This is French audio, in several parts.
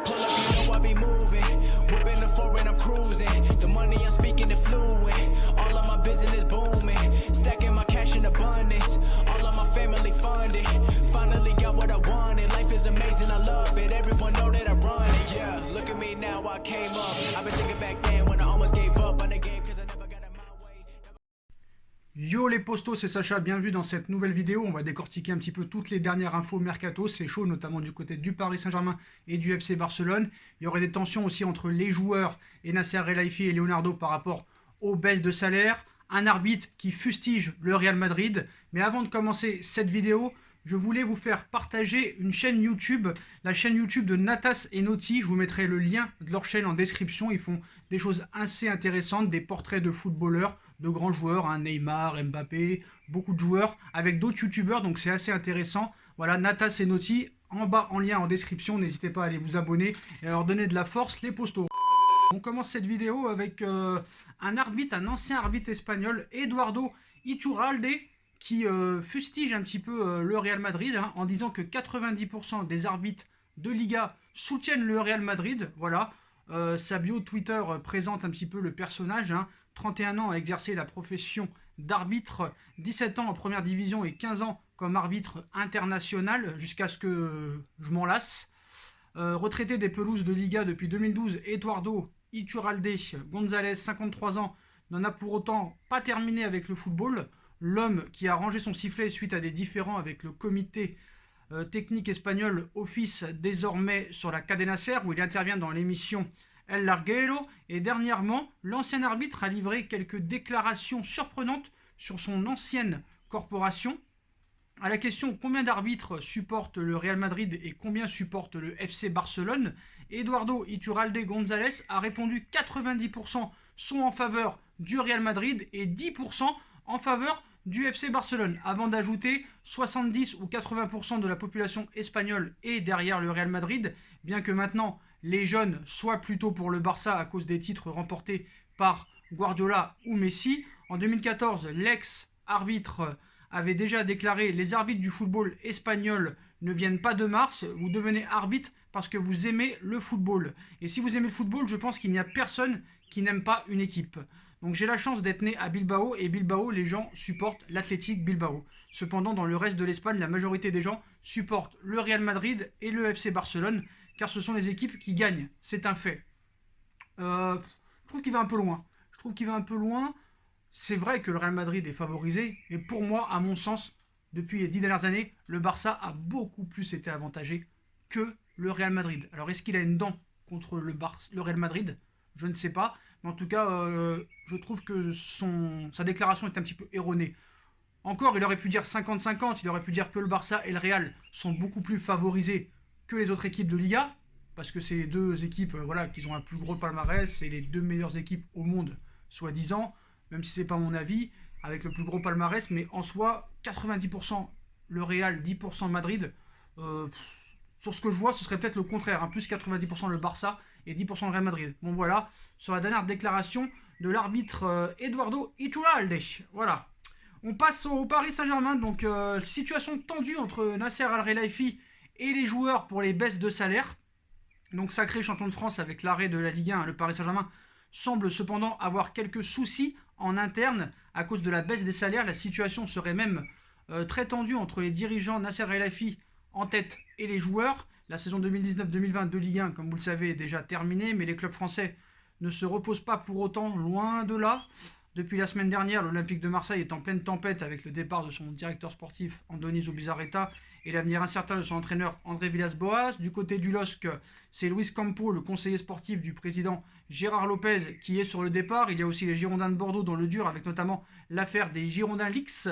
pull up, you know I be moving. Whipping the foreign, I'm cruising. The money I'm speaking is fluent. All of my business booming. Stacking my cash in abundance. All of my family funded. Finally got what I wanted. Life is amazing, I love it. Everyone know that I run it. Yeah, look at me now, I came up. I've been thinking back then when I almost gave up on the game cause I never got it my way. Yo les postos, c'est Sacha, bienvenue dans cette nouvelle vidéo. On va décortiquer un petit peu toutes les dernières infos mercato. C'est chaud, notamment du côté du Paris Saint-Germain et du FC Barcelone. Il y aurait des tensions aussi entre les joueurs et Nasser El-Khelaifi et Leonardo par rapport aux baisses de salaire. Un arbitre qui fustige le Real Madrid. Mais avant de commencer cette vidéo, je voulais vous faire partager une chaîne YouTube, la chaîne YouTube de Natas et Noti. Je vous mettrai le lien de leur chaîne en description. Ils font des choses assez intéressantes, des portraits de footballeurs, de grands joueurs, hein, Neymar, Mbappé, beaucoup de joueurs, avec d'autres youtubeurs, donc c'est assez intéressant. Voilà, Natas et Noti, en bas en lien en description, n'hésitez pas à aller vous abonner et à leur donner de la force, les postos. On commence cette vidéo avec un arbitre, un ancien arbitre espagnol, Eduardo Iturralde, qui fustige un petit peu le Real Madrid, hein, en disant que 90% des arbitres de Liga soutiennent le Real Madrid. Voilà, sa bio Twitter présente un petit peu le personnage, hein. 31 ans à exercer la profession d'arbitre, 17 ans en première division et 15 ans comme arbitre international, jusqu'à ce que je m'en lasse. Retraité des pelouses de Liga depuis 2012, Eduardo Iturralde González, 53 ans, n'en a pour autant pas terminé avec le football. L'homme qui a rangé son sifflet suite à des différends avec le comité technique espagnol office désormais sur la Cadena Ser, où il intervient dans l'émission El Larguero, et dernièrement, l'ancien arbitre a livré quelques déclarations surprenantes sur son ancienne corporation. À la question combien d'arbitres supportent le Real Madrid et combien supportent le FC Barcelone, Eduardo Iturralde González a répondu 90% sont en faveur du Real Madrid et 10% en faveur du FC Barcelone, avant d'ajouter 70 ou 80% de la population espagnole est derrière le Real Madrid, bien que maintenant les jeunes soient plutôt pour le Barça à cause des titres remportés par Guardiola ou Messi. En 2014, l'ex-arbitre avait déjà déclaré « Les arbitres du football espagnol ne viennent pas de Mars, vous devenez arbitre parce que vous aimez le football. Et si vous aimez le football, je pense qu'il n'y a personne qui n'aime pas une équipe. » Donc j'ai la chance d'être né à Bilbao, et Bilbao, les gens supportent l'Athletic Bilbao. Cependant, dans le reste de l'Espagne, la majorité des gens supportent le Real Madrid et le FC Barcelone, car ce sont les équipes qui gagnent, c'est un fait. Je trouve qu'il va un peu loin. C'est vrai que le Real Madrid est favorisé, mais pour moi, à mon sens, depuis les 10 dernières années, le Barça a beaucoup plus été avantagé que le Real Madrid. Alors est-ce qu'il a une dent contre le Real Madrid? Je ne sais pas. Mais en tout cas, je trouve que sa déclaration est un petit peu erronée. Encore, il aurait pu dire 50-50, il aurait pu dire que le Barça et le Real sont beaucoup plus favorisés que les autres équipes de Liga, parce que c'est les deux équipes voilà, qui ont un plus gros palmarès, c'est les deux meilleures équipes au monde, soi-disant, même si c'est pas mon avis, avec le plus gros palmarès, mais en soi, 90% le Real, 10% Madrid, sur ce que je vois, ce serait peut-être le contraire, hein, plus 90% le Barça et 10% le Real Madrid. Bon voilà, sur la dernière déclaration de l'arbitre Eduardo Iturralde. Voilà. On passe au Paris Saint-Germain, donc situation tendue entre Nasser El-Khelaifi et les joueurs pour les baisses de salaire. Donc sacré champion de France avec l'arrêt de la Ligue 1, le Paris Saint-Germain semble cependant avoir quelques soucis en interne à cause de la baisse des salaires. La situation serait même très tendue entre les dirigeants Nasser El-Khelaifi en tête et les joueurs. La saison 2019-2020 de Ligue 1, comme vous le savez, est déjà terminée, mais les clubs français ne se reposent pas pour autant, loin de là. Depuis la semaine dernière, l'Olympique de Marseille est en pleine tempête avec le départ de son directeur sportif Andoni Zubizarreta et l'avenir incertain de son entraîneur André Villas-Boas. Du côté du LOSC, c'est Luis Campo, le conseiller sportif du président Gérard Lopez, qui est sur le départ. Il y a aussi les Girondins de Bordeaux dans le dur, avec notamment l'affaire des Girondins Leaks.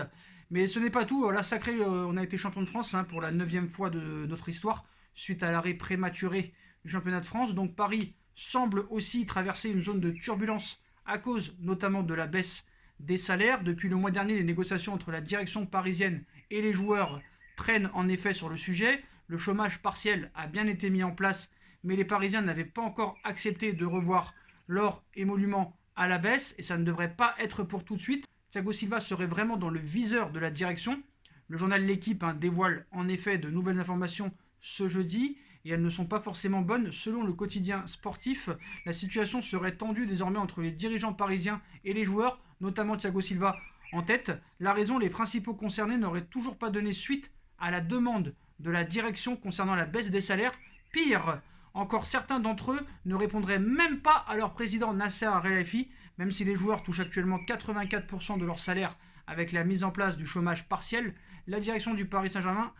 Mais ce n'est pas tout. Là, sacré, on a été champion de France pour la 9e fois de notre histoire, suite à l'arrêt prématuré du championnat de France. Donc Paris semble aussi traverser une zone de turbulence à cause notamment de la baisse des salaires. Depuis le mois dernier, les négociations entre la direction parisienne et les joueurs traînent en effet sur le sujet. Le chômage partiel a bien été mis en place, mais les Parisiens n'avaient pas encore accepté de revoir leur émolument à la baisse, et ça ne devrait pas être pour tout de suite. Thiago Silva serait vraiment dans le viseur de la direction. Le journal L'Équipe dévoile en effet de nouvelles informations ce jeudi. et elles ne sont pas forcément bonnes. Selon le quotidien sportif, la situation serait tendue désormais entre les dirigeants parisiens et les joueurs, notamment Thiago Silva en tête. La raison, les principaux concernés n'auraient toujours pas donné suite à la demande de la direction concernant la baisse des salaires. Pire, encore certains d'entre eux ne répondraient même pas à leur président Nasser Al-Khelaifi, même si les joueurs touchent actuellement 84% de leur salaire avec la mise en place du chômage partiel. La direction du Paris Saint-Germain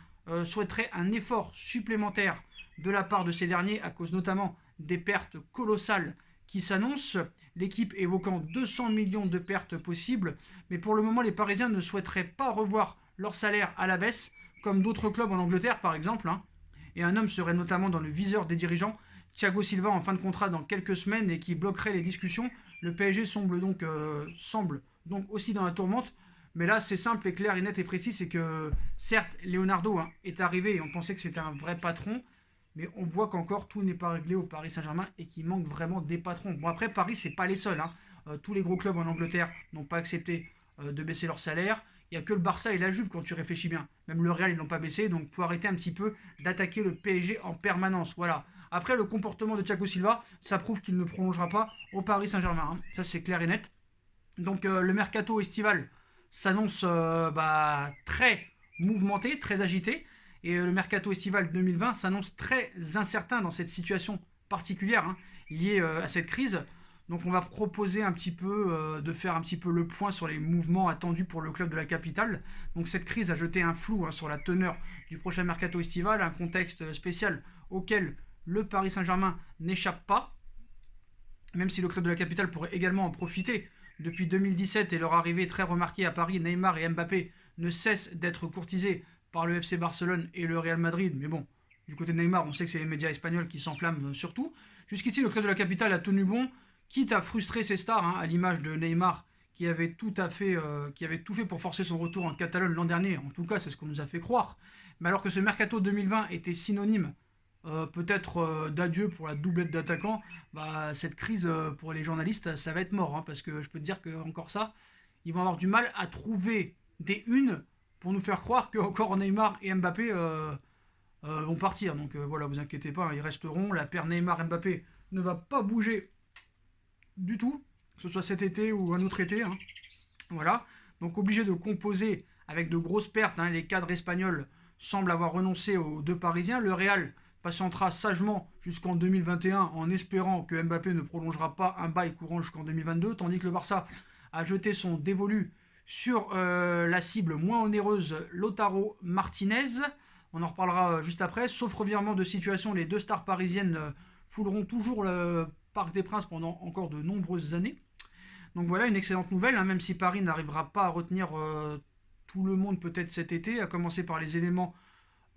souhaiterait un effort supplémentaire de la part de ces derniers à cause notamment des pertes colossales qui s'annoncent, l'équipe évoquant 200 millions de pertes possibles, mais pour le moment les Parisiens ne souhaiteraient pas revoir leur salaire à la baisse, comme d'autres clubs en Angleterre par exemple, et un homme serait notamment dans le viseur des dirigeants, Thiago Silva en fin de contrat dans quelques semaines et qui bloquerait les discussions. Le PSG semble donc aussi dans la tourmente, mais là c'est simple et clair et net et précis, c'est que certes Leonardo est arrivé et on pensait que c'était un vrai patron, mais on voit qu'encore tout n'est pas réglé au Paris Saint-Germain et qu'il manque vraiment des patrons. Bon après Paris c'est pas les seuls, tous les gros clubs en Angleterre n'ont pas accepté de baisser leur salaire. Il n'y a que le Barça et la Juve quand tu réfléchis bien. Même le Real ils l'ont pas baissé, donc il faut arrêter un petit peu d'attaquer le PSG en permanence. Voilà. Après le comportement de Thiago Silva, ça prouve qu'il ne prolongera pas au Paris Saint-Germain. Ça c'est clair et net. Donc le mercato estival s'annonce très mouvementé, très agité. Et le mercato estival 2020 s'annonce très incertain dans cette situation particulière liée à cette crise. Donc on va proposer un petit peu de faire un petit peu le point sur les mouvements attendus pour le club de la capitale. Donc cette crise a jeté un flou sur la teneur du prochain mercato estival, un contexte spécial auquel le Paris Saint-Germain n'échappe pas, même si le club de la capitale pourrait également en profiter. Depuis 2017 et leur arrivée très remarquée à Paris, Neymar et Mbappé ne cessent d'être courtisés par le FC Barcelone et le Real Madrid. Mais bon, du côté de Neymar, on sait que c'est les médias espagnols qui s'enflamment surtout. Jusqu'ici, le club de la capitale a tenu bon, quitte à frustrer ses stars, à l'image de Neymar, qui avait tout fait pour forcer son retour en Catalogne l'an dernier. En tout cas, c'est ce qu'on nous a fait croire. Mais alors que ce mercato 2020 était synonyme peut-être d'adieu pour la doublette d'attaquants, cette crise pour les journalistes, ça va être mort. Parce que je peux te dire que encore ça, ils vont avoir du mal à trouver des unes pour nous faire croire que encore Neymar et Mbappé vont partir. Donc voilà, vous inquiétez pas, ils resteront. La paire Neymar-Mbappé ne va pas bouger du tout, que ce soit cet été ou un autre été. Voilà, donc obligé de composer avec de grosses pertes. Les cadres espagnols semblent avoir renoncé aux deux Parisiens. Le Real patientera sagement jusqu'en 2021 en espérant que Mbappé ne prolongera pas un bail courant jusqu'en 2022, tandis que le Barça a jeté son dévolu sur la cible moins onéreuse, Lautaro Martinez. On en reparlera juste après. Sauf revirement de situation, les deux stars parisiennes fouleront toujours le Parc des Princes pendant encore de nombreuses années. Donc voilà, une excellente nouvelle, même si Paris n'arrivera pas à retenir tout le monde peut-être cet été, à commencer par les éléments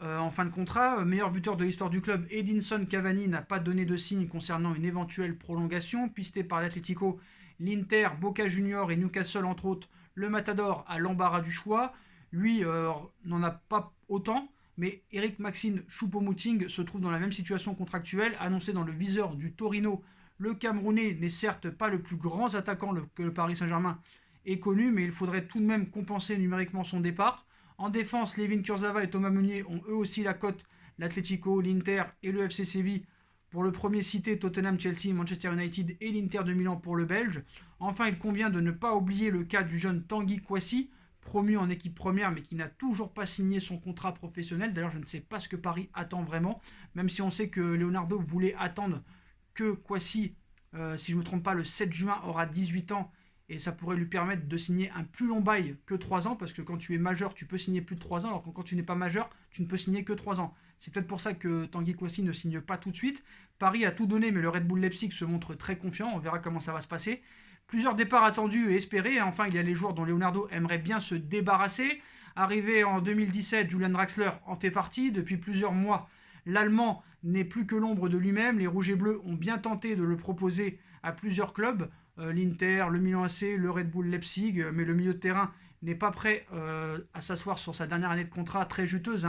en fin de contrat. Meilleur buteur de l'histoire du club, Edinson Cavani n'a pas donné de signe concernant une éventuelle prolongation. Pisté par l'Atlético, l'Inter, Boca Juniors et Newcastle entre autres, le Matador a l'embarras du choix. Lui n'en a pas autant, mais Eric Maxime Choupo-Moting se trouve dans la même situation contractuelle, annoncé dans le viseur du Torino. Le Camerounais n'est certes pas le plus grand attaquant que le Paris Saint-Germain ait connu, mais il faudrait tout de même compenser numériquement son départ. En défense, Layvin Kurzawa et Thomas Meunier ont eux aussi la cote. L'Atlético, l'Inter et le FC Séville pour le premier cité, Tottenham, Chelsea, Manchester United et l'Inter de Milan pour le Belge. Enfin, il convient de ne pas oublier le cas du jeune Tanguy Kouassi, promu en équipe première mais qui n'a toujours pas signé son contrat professionnel. D'ailleurs, je ne sais pas ce que Paris attend vraiment, même si on sait que Leonardo voulait attendre que Kouassi, si je ne me trompe pas, le 7 juin aura 18 ans et ça pourrait lui permettre de signer un plus long bail que 3 ans, parce que quand tu es majeur, tu peux signer plus de 3 ans, alors que quand tu n'es pas majeur, tu ne peux signer que 3 ans. C'est peut-être pour ça que Tanguy Kouassi ne signe pas tout de suite. Paris a tout donné, mais le Red Bull Leipzig se montre très confiant, on verra comment ça va se passer. Plusieurs départs attendus et espérés, et enfin il y a les joueurs dont Leonardo aimerait bien se débarrasser. Arrivé en 2017, Julian Draxler en fait partie. Depuis plusieurs mois, l'Allemand n'est plus que l'ombre de lui-même. Les Rouges et Bleus ont bien tenté de le proposer à plusieurs clubs, l'Inter, le Milan AC, le Red Bull Leipzig, mais le milieu de terrain n'est pas prêt à s'asseoir sur sa dernière année de contrat très juteuse.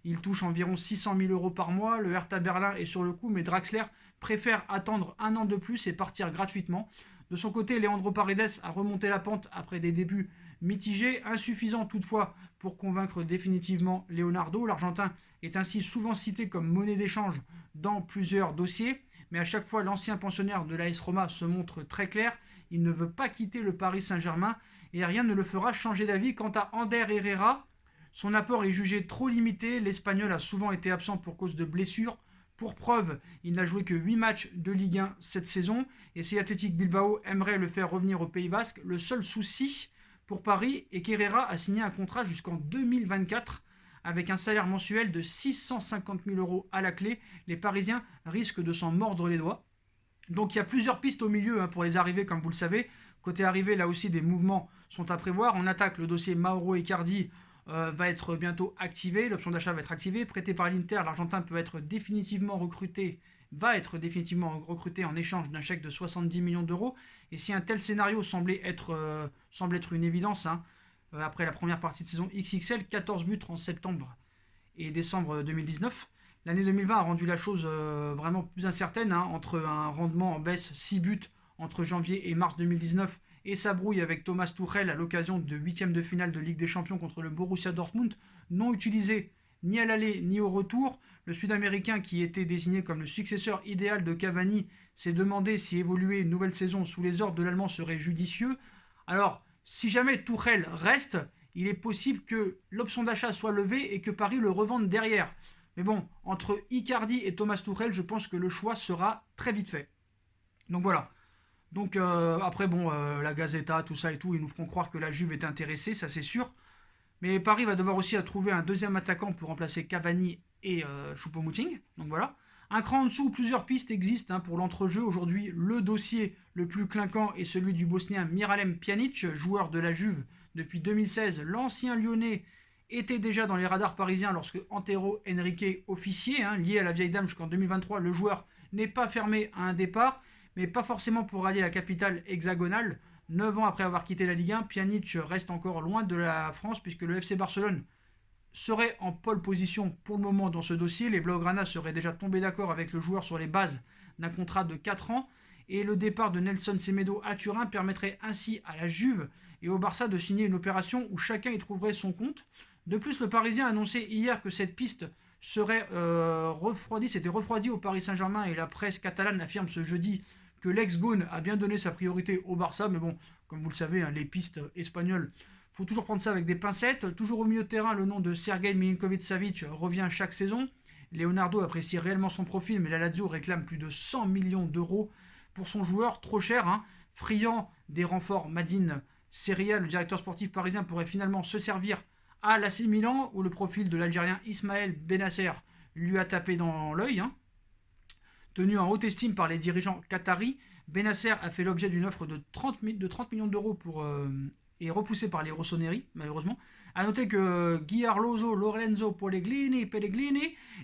Il touche environ 600 000 € par mois. Le Hertha Berlin est sur le coup, mais Draxler préfère attendre un an de plus et partir gratuitement. De son côté, Leandro Paredes a remonté la pente après des débuts mitigé, insuffisant toutefois pour convaincre définitivement Leonardo. L'Argentin est ainsi souvent cité comme monnaie d'échange dans plusieurs dossiers, mais à chaque fois l'ancien pensionnaire de l'AS Roma se montre très clair, il ne veut pas quitter le Paris Saint-Germain et rien ne le fera changer d'avis. Quant à Ander Herrera, son apport est jugé trop limité, l'Espagnol a souvent été absent pour cause de blessures. Pour preuve, il n'a joué que 8 matchs de Ligue 1 cette saison, et si Athletic Bilbao aimerait le faire revenir au Pays Basque, le seul souci pour Paris est qu'Herrera a signé un contrat jusqu'en 2024, avec un salaire mensuel de 650 000 € à la clé. Les Parisiens risquent de s'en mordre les doigts. Donc il y a plusieurs pistes au milieu pour les arrivées, comme vous le savez. Côté arrivée, là aussi, des mouvements sont à prévoir. En attaque, le dossier Mauro Icardi va être bientôt activé, l'option d'achat va être activée, prêté par l'Inter, l'Argentin va être définitivement recruté en échange d'un chèque de 70 millions d'euros, et si un tel scénario semble être une évidence, après la première partie de saison XXL, 14 buts en septembre et décembre 2019, l'année 2020 a rendu la chose vraiment plus incertaine, entre un rendement en baisse, 6 buts entre janvier et mars 2019, et sa brouille avec Thomas Tuchel à l'occasion de 8e de finale de Ligue des Champions contre le Borussia Dortmund, non utilisé ni à l'aller ni au retour. Le Sud-Américain, qui était désigné comme le successeur idéal de Cavani, s'est demandé si évoluer une nouvelle saison sous les ordres de l'Allemand serait judicieux. Alors, si jamais Tuchel reste, il est possible que l'option d'achat soit levée et que Paris le revende derrière. Mais bon, entre Icardi et Thomas Tuchel, je pense que le choix sera très vite fait. Donc voilà. Donc après, la Gazzetta, tout ça et tout, ils nous feront croire que la Juve est intéressée, ça c'est sûr. Mais Paris va devoir aussi trouver un deuxième attaquant pour remplacer Cavani et Choupo-Moting. Donc voilà. Un cran en dessous, plusieurs pistes existent pour l'entrejeu. Aujourd'hui, le dossier le plus clinquant est celui du Bosnien Miralem Pjanic, joueur de la Juve depuis 2016. L'ancien Lyonnais était déjà dans les radars parisiens lorsque Antero Henrique officiait, lié à la vieille dame jusqu'en 2023. Le joueur n'est pas fermé à un départ, mais pas forcément pour rallier la capitale hexagonale. 9 ans après avoir quitté la Ligue 1, Pjanic reste encore loin de la France puisque le FC Barcelone serait en pole position pour le moment dans ce dossier. Les Blaugrana seraient déjà tombés d'accord avec le joueur sur les bases d'un contrat de 4 ans et le départ de Nelson Semedo à Turin permettrait ainsi à la Juve et au Barça de signer une opération où chacun y trouverait son compte. De plus, le Parisien a annoncé hier que cette piste serait s'était refroidie au Paris Saint-Germain et la presse catalane affirme ce jeudi que l'ex-Gaune a bien donné sa priorité au Barça, mais bon, comme vous le savez, les pistes espagnoles, faut toujours prendre ça avec des pincettes. Toujours au milieu de terrain, le nom de Sergej Milinkovic-Savic revient chaque saison. Leonardo apprécie réellement son profil, mais la Lazio réclame plus de 100 millions d'euros pour son joueur, trop cher. Friand des renforts Madine Seria, le directeur sportif parisien pourrait finalement se servir à l'AC Milan, où le profil de l'Algérien Ismaël Benasser lui a tapé dans l'œil. Tenu en haute estime par les dirigeants qataris, Benasser a fait l'objet d'une offre de 30 millions d'euros et repoussée par les rossoneri, malheureusement. A noter que Gianluigi Lorenzo Pellegrini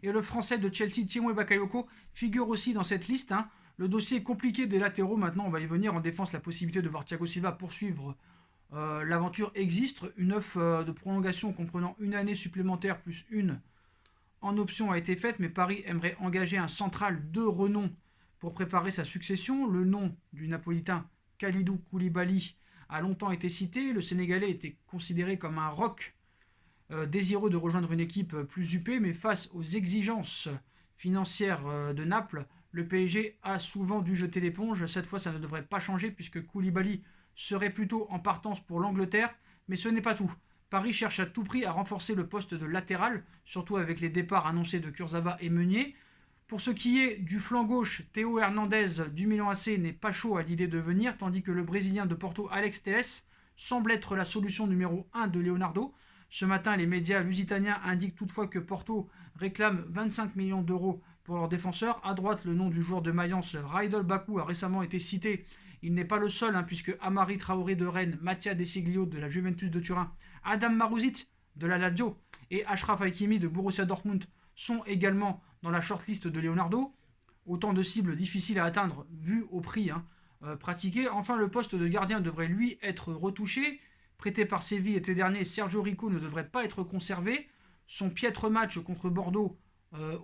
et le français de Chelsea Tchémoué Bakayoko figurent aussi dans cette liste. Le dossier est compliqué des latéraux, maintenant on va y venir. En défense, la possibilité de voir Thiago Silva poursuivre l'aventure existe. Une offre de prolongation comprenant une année supplémentaire plus une en option a été faite, mais Paris aimerait engager un central de renom pour préparer sa succession. Le nom du Napolitain Kalidou Koulibaly a longtemps été cité. Le Sénégalais était considéré comme un rock désireux de rejoindre une équipe plus huppée, mais face aux exigences financières de Naples, le PSG a souvent dû jeter l'éponge. Cette fois, ça ne devrait pas changer puisque Koulibaly serait plutôt en partance pour l'Angleterre, mais ce n'est pas tout. Paris cherche à tout prix à renforcer le poste de latéral, surtout avec les départs annoncés de Kurzawa et Meunier. Pour ce qui est du flanc gauche, Théo Hernandez du Milan AC n'est pas chaud à l'idée de venir, tandis que le Brésilien de Porto Alex Telles semble être la solution numéro 1 de Leonardo. Ce matin, les médias lusitaniens indiquent toutefois que Porto réclame 25 millions d'euros pour leur défenseur. À droite, le nom du joueur de Mayence, Raidol Bakou, a récemment été cité. Il n'est pas le seul, puisque Amari Traoré de Rennes, Mattia Desiglio de la Juventus de Turin, Adam Maruzic de la Lazio et Achraf Hakimi de Borussia Dortmund sont également dans la shortlist de Leonardo. Autant de cibles difficiles à atteindre vu au prix pratiqué. Enfin, le poste de gardien devrait lui être retouché. Prêté par Séville l'été dernier, Sergio Rico ne devrait pas être conservé. Son piètre match contre Bordeaux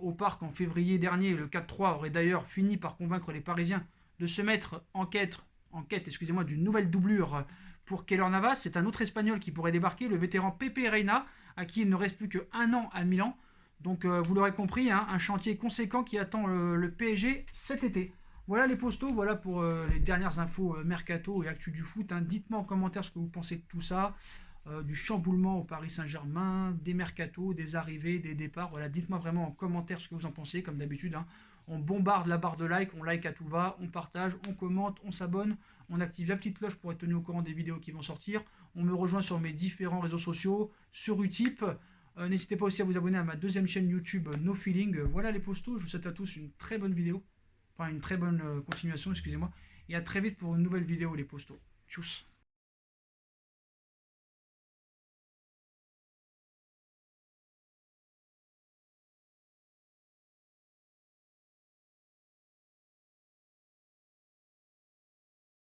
au Parc en février dernier, le 4-3, aurait d'ailleurs fini par convaincre les Parisiens de se mettre en quête d'une nouvelle doublure pour Keylor Navas. C'est un autre Espagnol qui pourrait débarquer, le vétéran Pepe Reina, à qui il ne reste plus qu'un an à Milan. Donc vous l'aurez compris, hein, un chantier conséquent qui attend le PSG cet été. Voilà les postos, voilà pour les dernières infos mercato et actu du foot. Hein. Dites-moi en commentaire ce que vous pensez de tout ça, du chamboulement au Paris Saint-Germain, des mercatos, des arrivées, des départs. Voilà, dites-moi vraiment en commentaire ce que vous en pensez, comme d'habitude. Hein. On bombarde la barre de like, on like à tout va, on partage, on commente, on s'abonne, on active la petite cloche pour être tenu au courant des vidéos qui vont sortir. On me rejoint sur mes différents réseaux sociaux, sur Utip. N'hésitez pas aussi à vous abonner à ma deuxième chaîne YouTube No Feeling. Voilà les postos, je vous souhaite à tous une très bonne vidéo. Enfin une très bonne continuation, excusez-moi. Et à très vite pour une nouvelle vidéo les postos. Tchuss.